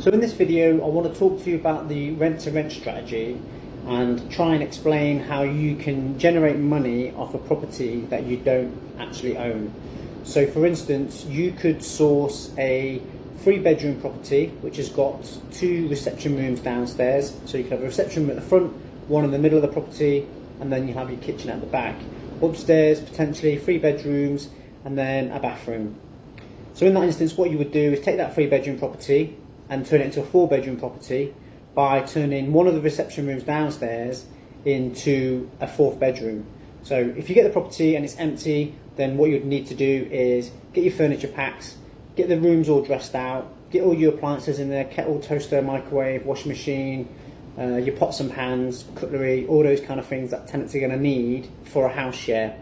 So in this video I want to talk to you about the rent-to-rent strategy and try and explain how you can generate money off a property that you don't actually own. So for instance, you could source a 3-bedroom property which has got 2 reception rooms downstairs. So you could have a reception room at the front, one in the middle of the property, and then you have your kitchen at the back. Upstairs potentially 3 bedrooms and then a bathroom. So in that instance what you would do is take that 3-bedroom property and turn it into a 4-bedroom property by turning one of the reception rooms downstairs into a 4th bedroom. So if you get the property and it's empty, then what you'd need to do is get your furniture packs, get the rooms all dressed out, get all your appliances in there, kettle, toaster, microwave, washing machine, your pots and pans, cutlery, all those kind of things that tenants are going to need for a house share.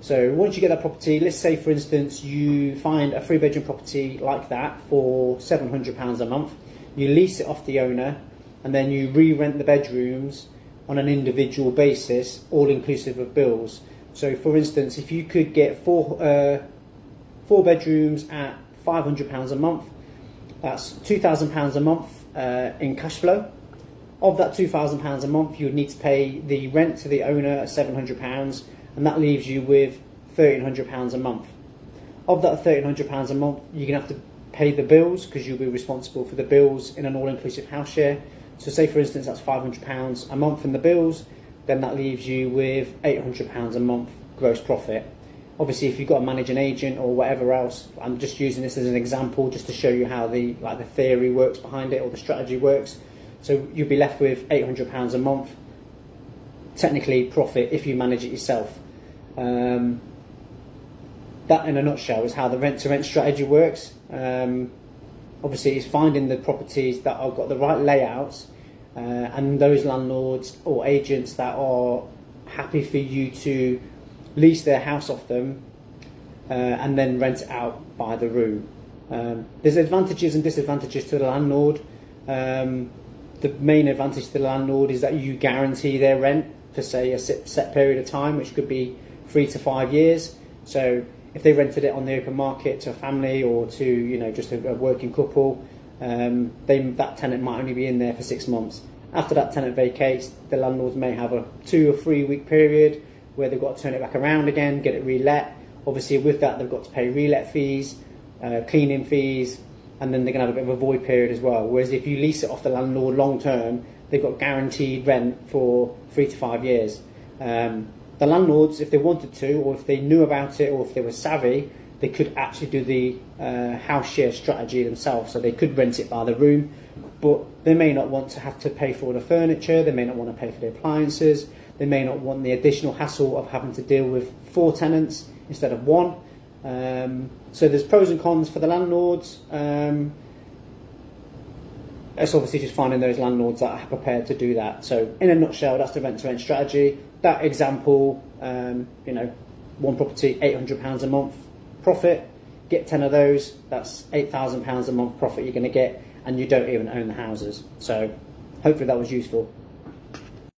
So once you get that property, let's say for instance you find a 3-bedroom property like that for £700 a month, you lease it off the owner and then you re-rent the bedrooms on an individual basis, all inclusive of bills. So for instance, if you could get four bedrooms at £500 a month, that's £2,000 a month in cash flow. Of that £2,000 a month, you would need to pay the rent to the owner at £700, and that leaves you with £1,300 a month. Of that £1,300 a month, you're going to have to pay the bills because you'll be responsible for the bills in an all-inclusive house share. So say for instance that's £500 a month in the bills, then that leaves you with £800 a month gross profit. Obviously if you've got to manage an agent or whatever else, I'm just using this as an example just to show you how the theory works behind it or the strategy works. So you'll be left with £800 a month, technically profit if you manage it yourself. That in a nutshell is how the rent-to-rent strategy works. Obviously it's finding the properties that have got the right layouts and those landlords or agents that are happy for you to lease their house off them and then rent it out by the room. There's advantages and disadvantages to the landlord. The main advantage to the landlord is that you guarantee their rent for say a set period of time, which could be 3 to 5 years. So if they rented it on the open market to a family or to just a working couple, that tenant might only be in there for 6 months. After that tenant vacates, the landlords may have a 2 or 3 week period where they've got to turn it back around again, get it relet. Obviously with that they've got to pay relet fees, cleaning fees, and then they're going to have a bit of a void period as well. Whereas if you lease it off the landlord long term, they've got guaranteed rent for 3 to 5 years. The landlords, if they wanted to, or if they knew about it, or if they were savvy, they could actually do the house share strategy themselves. So they could rent it by the room, but they may not want to have to pay for all the furniture, they may not want to pay for the appliances, they may not want the additional hassle of having to deal with 4 tenants instead of 1. So there's pros and cons for the landlords. It's obviously just finding those landlords that are prepared to do that. So in a nutshell, that's the rent-to-rent strategy. That example, one property, £800 a month profit, get 10 of those, that's £8,000 a month profit you're going to get, and you don't even own the houses. So hopefully that was useful.